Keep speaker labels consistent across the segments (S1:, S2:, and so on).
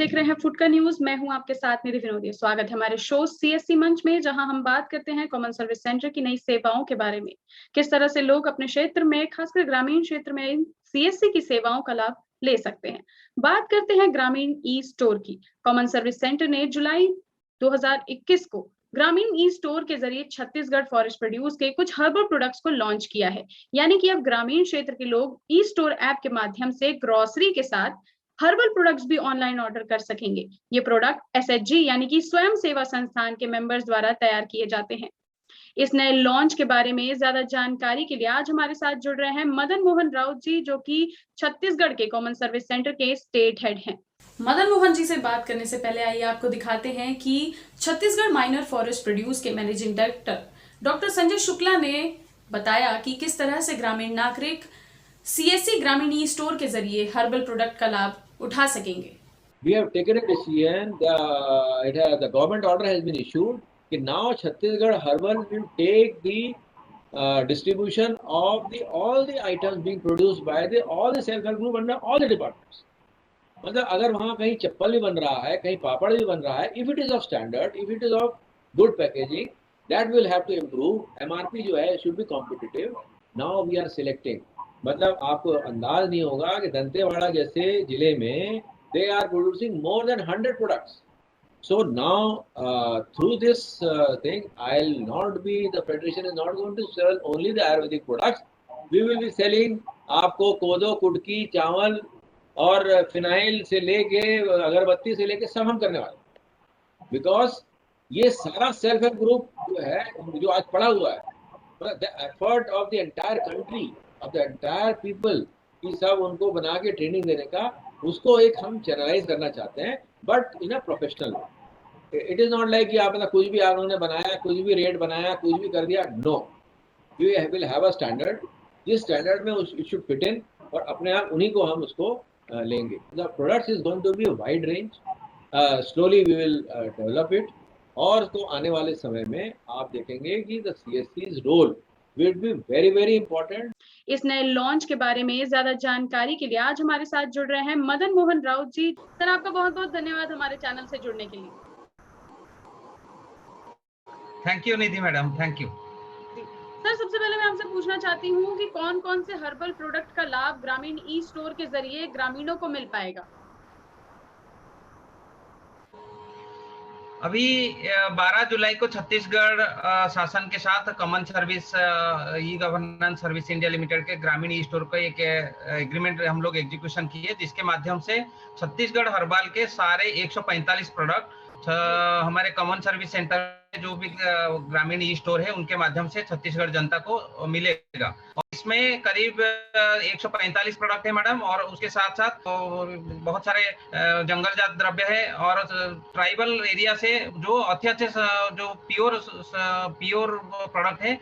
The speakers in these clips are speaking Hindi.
S1: देख रहे हैं फूड का न्यूज। मैं हूं आपके साथ निधि विनोदी। स्वागत है हमारे शो सीएससी मंच में, जहां हम बात करते हैं कॉमन सर्विस सेंटर की नई सेवाओं के बारे में। किस तरह से लोग अपने क्षेत्र में, खासकर ग्रामीण क्षेत्र में, सीएससी की सेवाओं का लाभ ले सकते हैं। बात करते हैं ग्रामीण ई स्टोर की। कॉमन सर्विस सेंटर ने जुलाई 2021 को ग्रामीण ई स्टोर के जरिए छत्तीसगढ़ फॉरेस्ट प्रोड्यूस के कुछ हर्बल प्रोडक्ट्स को लॉन्च किया है। यानी कि अब ग्रामीण क्षेत्र के लोग ई स्टोर ऐप के माध्यम से ग्रोसरी के साथ हर्बल प्रोडक्ट्स भी ऑनलाइन ऑर्डर कर सकेंगे। ये प्रोडक्ट एसएचजी यानी कि स्वयं सेवा संस्थान के मेंबर्स द्वारा तैयार किए जाते हैं। इस नए लॉन्च के बारे में ज्यादा जानकारी के लिए आज हमारे साथ जुड़ रहे हैं मदन मोहन राउत जी, जो कि छत्तीसगढ़ के कॉमन सर्विस सेंटर के स्टेट हेड हैं। मदन मोहन जी से बात करने से पहले आइए आपको दिखाते हैं कि छत्तीसगढ़ माइनर फॉरेस्ट प्रोड्यूस के managing director doctor Sanjay Shukla ने बताया कि किस तरह से ग्रामीण नागरिक सीएससी ग्रामीण ई स्टोर के जरिए हर्बल प्रोडक्ट का लाभ उठा सकेंगे।
S2: We have taken a decision. The government order has been issued. Now Chhattisgarh Herbal will take the distribution of all the items being produced by all the self-help group under all the departments. मतलब अगर वहाँ कहीं चप्पल भी बन रहा है, कहीं पापड़ भी बन रहा है, if it is of standard, if it is of good packaging, that will have to improve. MRP जो है should be competitive. Now we are selecting. मतलब आपको अंदाज नहीं होगा कि दंतेवाड़ा जैसे जिले में they are producing more than 100 products. So now through this thing, the federation is not going to sell only the Ayurvedic products. We will be selling आपको कोदो, कुटकी, चावल और फिनाइल से लेके अगरबत्ती से लेके सब हम करने वाले, बिकॉज ये सारा सेल्फ हेल्प ग्रुप जो है, जो आज पड़ा हुआ है, the effort of the entire country, of the entire people, ये सब उनको बना के ट्रेनिंग देने का, उसको एक हम चैनलाइज करना चाहते हैं, but in a professional way. It is not like कि आप कुछ भी उन्होंने बनाया, कुछ भी रेट बनाया, कुछ भी कर दिया। No, we will have a standard, जिस स्टैंडर्ड में इट शुड फिट इन, और अपने आप उन्हीं को हम उसको लेंगे। The products is going to be wide range, slowly we will develop it, और तो आने वाले समय में आप देखेंगे कि द सीएससी's role will be very very important.
S1: इस नए लॉन्च के बारे में ज्यादा जानकारी के लिए आज हमारे साथ जुड़ रहे हैं मदन मोहन राउत जी। सर, आपका बहुत बहुत धन्यवाद हमारे चैनल से जुड़ने के लिए।
S3: Thank you Nidhi madam, thank you.
S1: Sir, सबसे पहले मैं आपसे पूछना चाहती हूँ कि कौन कौन से हर्बल प्रोडक्ट का लाभ ग्रामीण ई स्टोर के जरिए ग्रामीणों को मिल पाएगा?
S3: अभी 12 जुलाई को छत्तीसगढ़ शासन के साथ common service e governance service India limited के ग्रामीण ई स्टोर का एक एग्रीमेंट हम लोग एग्जीक्यूशन किए, जिसके माध्यम से छत्तीसगढ़ हर्बल के सारे 145 प्रोडक्ट हमारे कॉमन सर्विस सेंटर जो भी ग्रामीण ई स्टोर है उनके माध्यम से छत्तीसगढ़ जनता को मिलेगा। और इसमें करीब 145 प्रोडक्ट है मैडम, और उसके साथ साथ बहुत सारे जंगल जात द्रव्य है, और ट्राइबल एरिया से जो अच्छे जो प्योर प्रोडक्ट है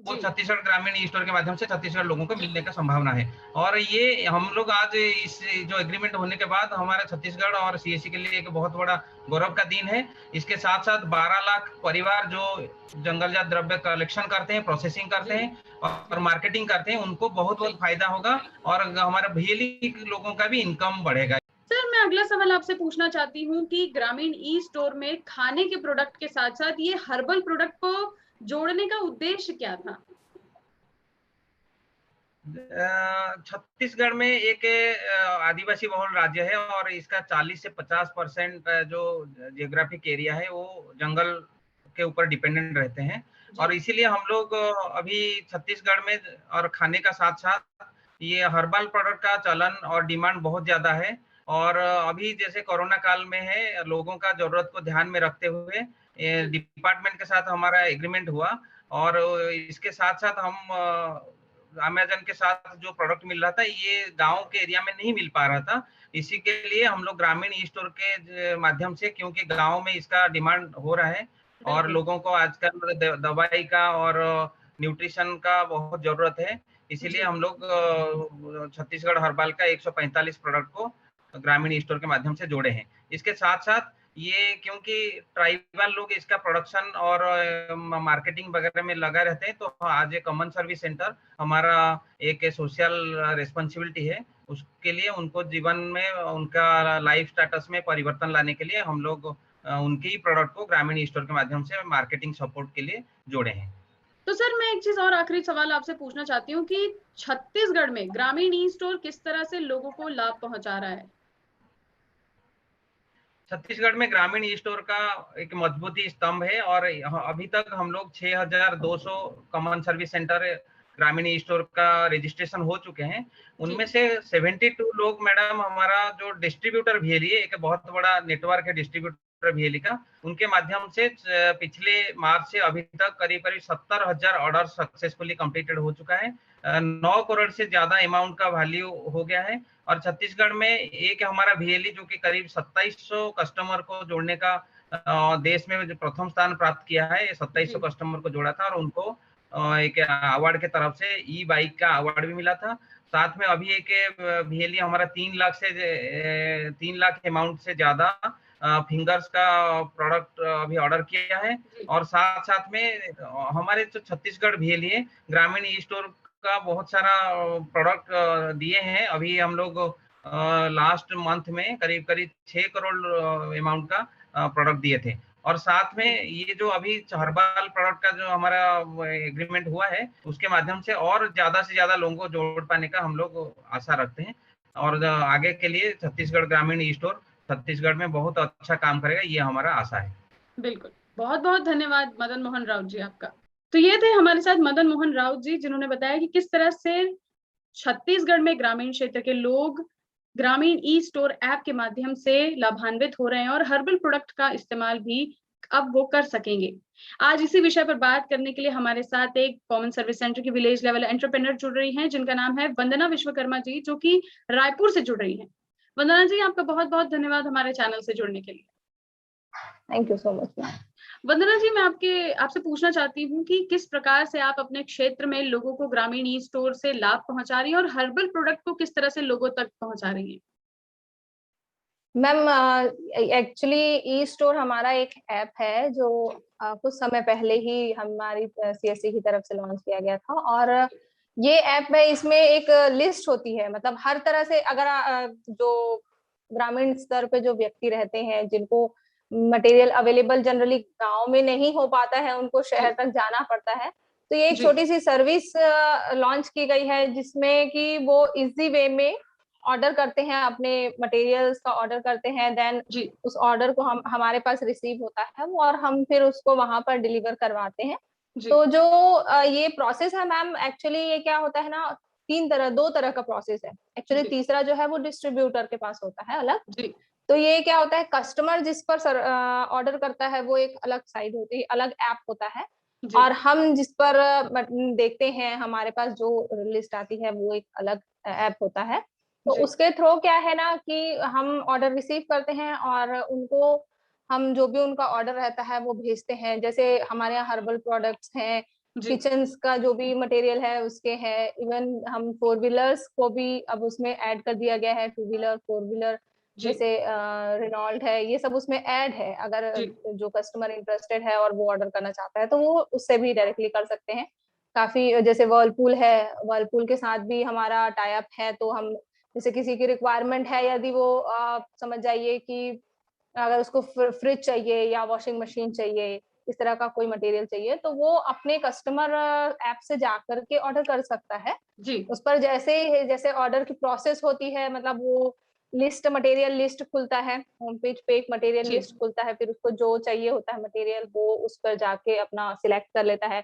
S3: वो छत्तीसगढ़ ग्रामीण ई स्टोर के माध्यम से छत्तीसगढ़ लोगों को मिलने का संभावना है। और ये हम लोग आज इस जो एग्रीमेंट होने के बाद हमारा छत्तीसगढ़ और सीएससी के लिए एक बहुत बड़ा गौरव का दिन है। इसके साथ साथ 12 लाख परिवार जो जंगलजात द्रव्य कलेक्शन करते हैं, प्रोसेसिंग करते हैं और मार्केटिंग करते हैं, उनको बहुत बहुत फायदा होगा, और हमारा भीली लोगों का भी इनकम बढ़ेगा।
S1: सर, मैं अगला सवाल आपसे पूछना चाहती हूँ कि ग्रामीण ई स्टोर में खाने के प्रोडक्ट के साथ साथ ये हर्बल प्रोडक्ट को जोड़ने का उद्देश्य क्या था?
S3: छत्तीसगढ़ में एक आदिवासी बहुल राज्य है, और इसका 40 से 50% जो जियोग्राफिक एरिया है वो जंगल के ऊपर डिपेंडेंट रहते हैं, और इसीलिए हम लोग अभी छत्तीसगढ़ में और खाने का साथ साथ ये हर्बल प्रोडक्ट का चलन और डिमांड बहुत ज्यादा है। और अभी जैसे कोरोना काल में है, लोगों का जरूरत को ध्यान में रखते हुए डिपार्टमेंट के साथ हमारा एग्रीमेंट हुआ, और इसके साथ साथ हम अमेज़न के साथ जो प्रोडक्ट मिल रहा था ये गांव के एरिया में नहीं मिल पा रहा था। इसी के लिए हम लोग ग्रामीण ई स्टोर के माध्यम से, क्योंकि गांव में इसका डिमांड हो रहा है और लोगों को आजकल दवाई का और न्यूट्रिशन का बहुत जरूरत है, इसीलिए हम लोग छत्तीसगढ़ हर्बल का 145 प्रोडक्ट को ग्रामीण ई स्टोर के माध्यम से जोड़े हैं। इसके साथ साथ ये क्योंकि ट्राइबल लोग इसका प्रोडक्शन और मार्केटिंग वगैरह में लगा रहते हैं, तो आज ये कॉमन सर्विस सेंटर हमारा एक सोशल रिस्पॉन्सिबिलिटी है उसके लिए उनको जीवन में उनका लाइफ स्टेटस में परिवर्तन लाने के लिए हम लोग उनके ही प्रोडक्ट को ग्रामीण स्टोर के माध्यम से मार्केटिंग सपोर्ट के लिए जोड़े हैं।
S1: तो सर मैं एक चीज और आखिरी सवाल आपसे पूछना चाहती हूँ कि छत्तीसगढ़ में ग्रामीण ई स्टोर किस तरह से लोगों को लाभ पहुंचा रहा है?
S3: छत्तीसगढ़ में ग्रामीण ई स्टोर का एक मजबूती स्तंभ है और अभी तक हम लोग 6200 कॉमन सर्विस सेंटर ग्रामीण ई स्टोर का रजिस्ट्रेशन हो चुके हैं। उनमें से 72 लोग मैडम हमारा जो डिस्ट्रीब्यूटर VLE, एक बहुत बड़ा नेटवर्क है डिस्ट्रीब्यूटर VLE का, उनके माध्यम से पिछले मार्च से अभी तक करीब करीब 70,000 ऑर्डर सक्सेसफुली कंप्लीटेड हो चुका है। 9 करोड़ से ज्यादा अमाउंट का वैल्यू हो गया है। और छत्तीसगढ़ में एक हमारा VLE जो कि करीब 2700 कस्टमर को जोड़ने का देश में जो प्रथम स्थान प्राप्त किया है, 2700 कस्टमर को जोड़ा था और उनको एक अवार्ड के तरफ से ई बाइक का अवार्ड भी मिला था। साथ में अभी एक VLE हमारा 3 लाख अमाउंट से ज्यादा फिंगर्स का प्रोडक्ट अभी ऑर्डर किया है। और साथ साथ में हमारे जो छत्तीसगढ़ VLE है, ग्रामीण ई स्टोर का बहुत सारा प्रोडक्ट दिए हैं। अभी हम लोग लास्ट मंथ में करीब करीब 6 करोड़ अमाउंट का प्रोडक्ट दिए थे। और साथ में ये जो अभी हर्बल प्रोडक्ट का जो हमारा एग्रीमेंट हुआ है, उसके माध्यम से और ज्यादा से ज्यादा लोगों को जोड़ पाने का हम लोग आशा रखते हैं। और आगे के लिए छत्तीसगढ़ ग्रामीण ई स्टोर छत्तीसगढ़ में बहुत अच्छा काम करेगा, ये हमारा आशा है।
S1: बिल्कुल, बहुत बहुत धन्यवाद मदन मोहन राउत जी आपका। तो ये थे हमारे साथ मदन मोहन राउत जी, जिन्होंने बताया कि किस तरह से छत्तीसगढ़ में ग्रामीण क्षेत्र के लोग ग्रामीण ई स्टोर ऐप के माध्यम से लाभान्वित हो रहे हैं और हर्बल प्रोडक्ट का इस्तेमाल भी अब वो कर सकेंगे। आज इसी विषय पर बात करने के लिए हमारे साथ एक कॉमन सर्विस सेंटर की विलेज लेवल एंटरप्रेन्योर जुड़ रही हैं, जिनका नाम है वंदना विश्वकर्मा जी, जो कि रायपुर से जुड़ रही हैं। वंदना जी, आपका बहुत बहुत धन्यवाद हमारे चैनल से जुड़ने के लिए।
S4: Thank you so much.
S1: Vandana ji, मैं आपसे पूछना चाहती हूँ कि किस प्रकार से आप अपने क्षेत्र में लोगों को ग्रामीण ई स्टोर से लाभ पहुंचा रही हैं और हर्बल प्रोडक्ट को किस तरह से लोगों तक पहुंचा रही हैं?
S4: मैम, एक्चुअली ई स्टोर हमारा एक ऐप है जो कुछ समय पहले ही हमारी CSC की तरफ से लॉन्च किया गया था। और ये ऐप में इसमें एक लिस्ट होती है, मतलब हर तरह से अगर जो ग्रामीण स्तर पे जो व्यक्ति रहते हैं जिनको मटेरियल अवेलेबल जनरली गांव में नहीं हो पाता है, उनको शहर तक जाना पड़ता है, तो ये एक छोटी सी सर्विस लॉन्च की गई है जिसमें कि वो इजी वे में ऑर्डर करते हैं, अपने मटेरियल्स का ऑर्डर करते हैं, देन उस ऑर्डर को हमारे पास रिसीव होता है और हम फिर उसको वहां पर डिलीवर करवाते हैं। तो जो ये प्रोसेस है मैम, एक्चुअली ये क्या होता है ना, दो तरह का प्रोसेस है एक्चुअली। तीसरा जो है वो डिस्ट्रीब्यूटर के पास होता है अलग। तो ये क्या होता है, कस्टमर जिस पर ऑर्डर करता है वो एक अलग साइड होती है, अलग ऐप होता है, और हम जिस पर देखते हैं हमारे पास जो लिस्ट आती है वो एक अलग ऐप होता है। तो उसके थ्रू क्या है ना कि हम ऑर्डर रिसीव करते हैं और उनको हम जो भी उनका ऑर्डर रहता है वो भेजते हैं। जैसे हमारे यहाँ हर्बल प्रोडक्ट्स हैं, किचन का जो भी मटेरियल है उसके है, इवन हम 4 व्हीलर्स को भी अब उसमें ऐड कर दिया गया है, 2 व्हीलर 4 व्हीलर जैसे रेनॉल्ट है, ये सब उसमें ऐड है। अगर जो कस्टमर इंटरेस्टेड है और वो ऑर्डर करना चाहता है तो वो उससे भी डायरेक्टली कर सकते हैं। काफी जैसे वर्लपूल है, वर्लपूल के साथ भी हमारा टाई अप है। तो हम जैसे किसी की रिक्वायरमेंट है, यदि वो समझ जाइए कि अगर उसको फ्रिज चाहिए या वॉशिंग मशीन चाहिए, इस तरह का कोई मटेरियल चाहिए, तो वो अपने कस्टमर ऐप से जाकर के ऑर्डर कर सकता है। उस पर जैसे ऑर्डर की प्रोसेस होती है, मतलब वो मटेरियल लिस्ट खुलता है, होम पेज पे एक मटेरियल लिस्ट खुलता है, फिर उसको जो चाहिए होता है मटेरियल वो उस पर जाके अपना सिलेक्ट कर लेता है।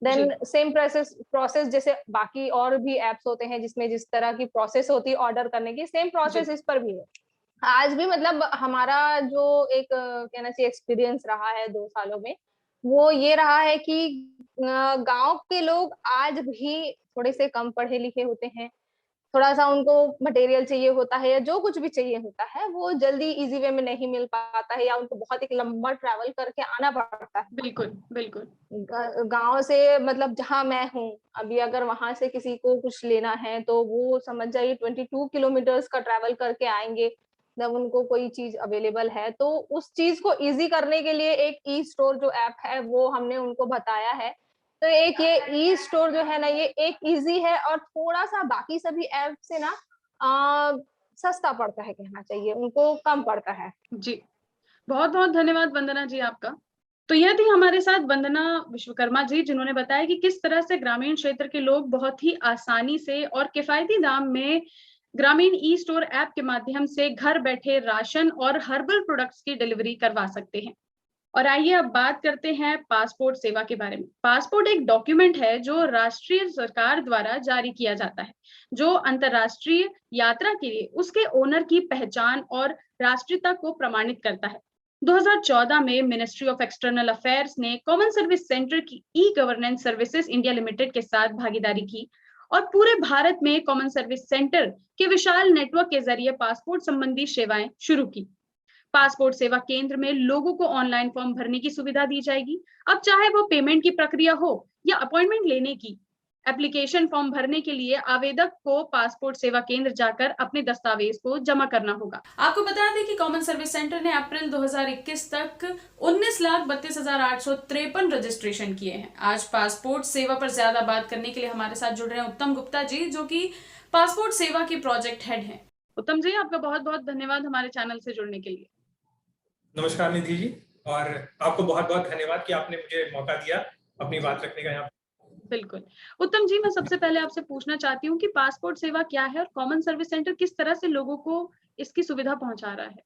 S4: देन सेम प्रोसेस जैसे बाकी और भी एप्स होते हैं जिसमें जिस तरह की प्रोसेस होती है ऑर्डर करने की, सेम प्रोसेस इस पर भी है। आज भी मतलब हमारा जो एक कहना चाहिए एक्सपीरियंस रहा है 2 सालों में, वो ये रहा है कि गांव के लोग आज भी थोड़े से कम पढ़े लिखे होते हैं, थोड़ा सा उनको मटेरियल चाहिए होता है या जो कुछ भी चाहिए होता है वो जल्दी इजी वे में नहीं मिल पाता है, या उनको बहुत एक लंबा ट्रैवल करके आना पड़ता है।
S1: बिल्कुल
S4: गांव से, मतलब जहां मैं हूँ अभी, अगर वहां से किसी को कुछ लेना है तो वो समझ जाइए 22 किलोमीटर्स का ट्रैवल करके आएंगे जब उनको कोई चीज अवेलेबल है। तो उस चीज को इजी करने के लिए एक ई स्टोर जो ऐप है वो हमने उनको बताया है। तो एक ये ई स्टोर जो है ना, ये एक इजी है और थोड़ा सा बाकी सभी ऐप से ना सस्ता पड़ता है, कहना चाहिए उनको कम पड़ता है।
S1: जी, बहुत बहुत धन्यवाद वंदना जी आपका। तो यह थी हमारे साथ वंदना विश्वकर्मा जी, जिन्होंने बताया कि किस तरह से ग्रामीण क्षेत्र के लोग बहुत ही आसानी से और किफायती दाम में ग्रामीण ई स्टोर ऐप के माध्यम से घर बैठे राशन और हर्बल प्रोडक्ट्स की डिलीवरी करवा सकते हैं। और आइए अब बात करते हैं पासपोर्ट सेवा के बारे में। पासपोर्ट एक डॉक्यूमेंट है जो राष्ट्रीय सरकार द्वारा जारी किया जाता है, जो अंतर्राष्ट्रीय यात्रा के लिए उसके ओनर की पहचान और राष्ट्रीयता को प्रमाणित करता है। 2014 में मिनिस्ट्री ऑफ एक्सटर्नल अफेयर्स ने कॉमन सर्विस सेंटर की e governance services India limited के साथ भागीदारी की और पूरे भारत में कॉमन सर्विस सेंटर के विशाल नेटवर्क के जरिए पासपोर्ट संबंधी सेवाएं शुरू की। पासपोर्ट सेवा केंद्र में लोगों को ऑनलाइन फॉर्म भरने की सुविधा दी जाएगी। अब चाहे वो पेमेंट की प्रक्रिया हो या अपॉइंटमेंट लेने की, एप्लीकेशन फॉर्म भरने के लिए आवेदक को पासपोर्ट सेवा केंद्र जाकर अपने दस्तावेज को जमा करना होगा। आपको बता दें कि कॉमन सर्विस सेंटर ने अप्रैल 2021 तक 19,32,853 रजिस्ट्रेशन किए हैं। आज पासपोर्ट सेवा पर ज्यादा बात करने के लिए हमारे साथ जुड़ रहे हैं उत्तम गुप्ता जी, जो कि पासपोर्ट सेवा के प्रोजेक्ट हेड हैं। उत्तम जी, आपका बहुत बहुत धन्यवाद हमारे चैनल से जुड़ने के लिए।
S5: नमस्कार निधि जी, और आपको बहुत बहुत धन्यवाद कि आपने मुझे मौका दिया अपनी बात रखने का यहाँ।
S1: बिल्कुल। उत्तम जी, मैं सबसे पहले आपसे पूछना चाहती हूँ कि पासपोर्ट सेवा क्या है और कॉमन सर्विस सेंटर किस तरह से लोगों को इसकी सुविधा पहुंचा रहा है?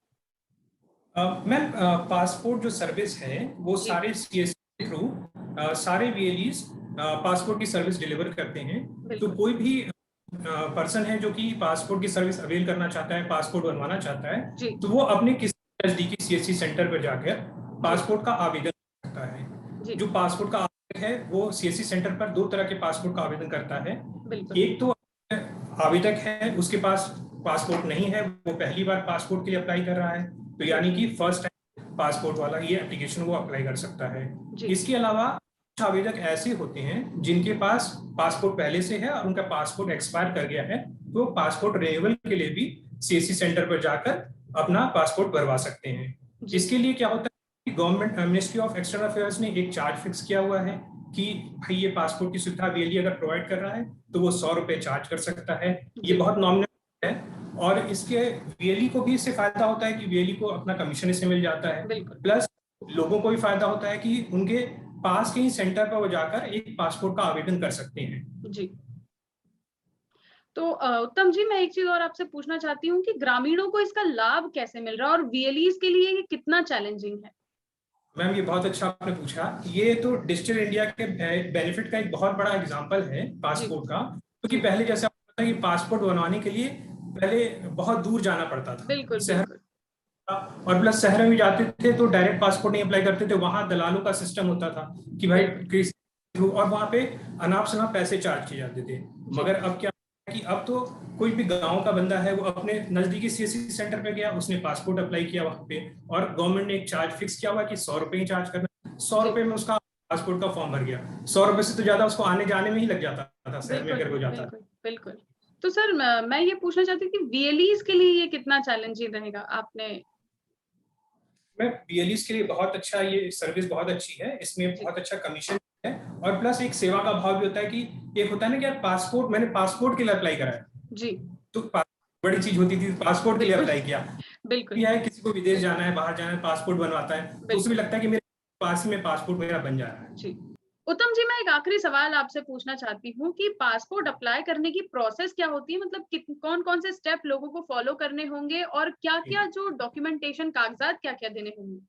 S5: मैम, पासपोर्ट जो सर्विस है वो सारे सीएससी के थ्रू सारे वीएलईज पासपोर्ट की सर्विस डिलीवर करते हैं। तो कोई भी पर्सन है जो कि पासपोर्ट की सर्विस अवेल करना चाहता है, पासपोर्ट बनवाना चाहता है, तो वो अपने किसी नजदीकी सीएससी सेंटर पर जाकर पासपोर्ट का आवेदन करता है। जो पासपोर्ट का आवेदन है वो सीएससी सेंटर पर दो तरह के पासपोर्ट का आवेदन करता है। एक तो आवेदक है, उसके पास पासपोर्ट नहीं है, वो पहली बार पासपोर्ट के लिए अप्लाई कर रहा है, तो यानी कि फर्स्ट टाइम पासपोर्ट वाला ये एप्लीकेशन वो अप्लाई कर सकता है। इसके अलावा कुछ आवेदक ऐसे होते हैं जिनके पास पासपोर्ट पहले से है और उनका पासपोर्ट एक्सपायर कर गया है, तो पासपोर्ट रिन्यूअल के लिए भी सीएससी सेंटर पर जाकर अपना पासपोर्ट भरवा सकते हैं। इसके लिए क्या होता है कि government ministry of external affairs ने एक चार्ज फिक्स किया हुआ है कि भाई ये पासपोर्ट की सुविधा वीएलई अगर प्रोवाइड कर रहा है तो वो 100 रुपए चार्ज कर सकता है। ये बहुत नॉमिनल है और इसके वीएलई को भी इससे फायदा होता है कि वीएलई को अपना कमीशन इससे मिल जाता है, प्लस लोगों को भी फायदा होता है कि उनके पास के ही सेंटर पर वो जाकर एक पासपोर्ट का आवेदन कर सकते हैं।
S1: जी, तो उत्तम जी, मैं एक चीज और आपसे पूछना चाहती हूँ कि ग्रामीणों को इसका लाभ कैसे मिल रहा है और वीएलईज के लिए ये कितना चैलेंजिंग है?
S5: मैम, ये बहुत अच्छा आपने पूछा। ये तो डिजिटल इंडिया के बेनिफिट का एक बहुत बड़ा एग्जांपल है पासपोर्ट का, क्योंकि पहले जैसे आपको पता है कि पासपोर्ट बनवाने के लिए पहले बहुत दूर जाना पड़ता था।
S1: बिल्कुल,
S5: शहर और प्लस शहर में जाते थे तो डायरेक्ट पासपोर्ट नहीं अप्लाई करते थे, वहां दलालों का सिस्टम होता था कि भाई, और वहां पे अनाप शनाप पैसे चार्ज किए जाते थे। मगर अब क्या कि अब तो कोई भी गांव का बंदा है वो अपने नजदीकी सीएससी सेंटर पे गया, उसने पासपोर्ट अप्लाई किया वहां पे, और गवर्नमेंट ने एक चार्ज फिक्स किया हुआ कि 100 रुपए ही चार्ज करना। 100 रुपए में उसका पासपोर्ट का फॉर्म भर गया। 100 रुपए से तो ज्यादा उसको आने जाने में ही लग जाता था शहर में अगर वो जाता।
S1: बिल्कुल। तो सर, मैं ये पूछना चाहती हूँ कि वीएलईज के लिए ये कितना चैलेंजिंग रहेगा? आपने
S5: मैं वीएलईज के लिए बहुत अच्छा, ये सर्विस बहुत अच्छी है, इसमें बहुत अच्छा कमीशन है और प्लस एक सेवा का भाव भी होता है कि एक होता है ना कि यार पासपोर्ट, मैंने पासपोर्ट के लिए अप्लाई करा है जी, तो बड़ी चीज होती थी, पासपोर्ट के लिए अप्लाई किया। बिल्कुल, यह है किसी को विदेश जाना है, बाहर जाना है, पासपोर्ट बनवाता है, तो उसे भी लगता है कि मेरे पास ही में पासपोर्ट मेरा बन जा रहा है जी।
S1: उत्तम जी, मैं एक आखिरी सवाल आपसे पूछना चाहती हूँ कि पासपोर्ट अप्लाई करने की प्रोसेस क्या होती है? मतलब कौन कौन से स्टेप लोगों को फॉलो करने होंगे और क्या क्या जो डॉक्यूमेंटेशन कागजात क्या क्या देने होंगे?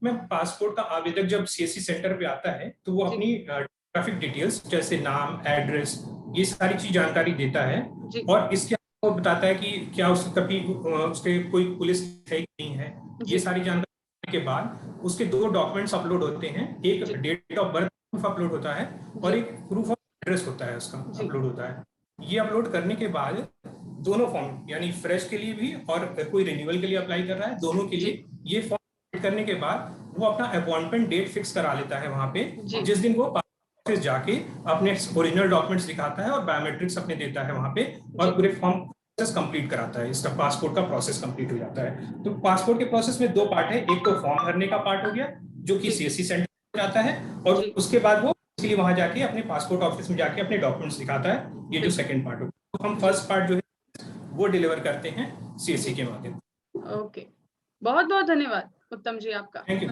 S5: मैं पासपोर्ट का आवेदक जब सीएससी सेंटर पे आता है तो वो अपनी ट्रैफिक डिटेल्स जैसे नाम, एड्रेस, ये सारी चीज जानकारी देता है और इसके वो बताता है कि क्या कभी उसके कोई पुलिस है कि नहीं है। ये सारी जानकारी के बाद उसके दो डॉक्यूमेंट्स अपलोड होते हैं, एक date of birth proof upload होता है और एक प्रूफ ऑफ एड्रेस होता है, उसका अपलोड होता है। ये अपलोड करने के बाद दोनों फॉर्म, यानी फ्रेश के लिए भी और कोई रिन्यूअल के लिए अप्लाई कर रहा है, दोनों के लिए ये फॉर्म करने के बाद वो अपना अपॉइंटमेंट डेट फिक्स करा लेता है वहां पे, जिस दिन वो ऑफिस जाके अपने ओरिजिनल डॉक्यूमेंट्स दिखाता है और बायोमेट्रिक्स अपने देता है वहां पे और पूरे फॉर्म प्रोसेस कंप्लीट कराता है। इसका पासपोर्ट का प्रोसेस कंप्लीट हो जाता है। तो पासपोर्ट के प्रोसेस में दो पार्ट है, एक तो फॉर्म भरने का पार्ट हो गया जो कि सीएससी सेंटर में जाता है और उसके बाद वो इसलिए वहां जाके अपने पासपोर्ट ऑफिस में जाके अपने डॉक्यूमेंट्स दिखाता है, ये जो सेकंड पार्ट हो। तो हम फर्स्ट पार्ट जो है वो डिलीवर करते हैं CSC के माध्यम से।
S1: ओके, बहुत बहुत धन्यवाद उत्तम जी आपका।
S5: Thank you.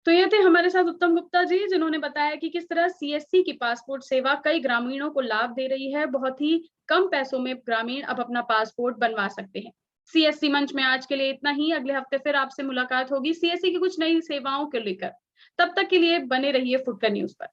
S1: तो ये थे हमारे साथ उत्तम गुप्ता जी, जिन्होंने बताया कि किस तरह CSC की पासपोर्ट सेवा कई ग्रामीणों को लाभ दे रही है। बहुत ही कम पैसों में ग्रामीण अब अपना पासपोर्ट बनवा सकते हैं। CSC मंच में आज के लिए इतना ही। अगले हफ्ते फिर आपसे मुलाकात होगी CSC की कुछ नई सेवाओं को लेकर। तब तक के लिए बने रहिए फुटकर न्यूज पर।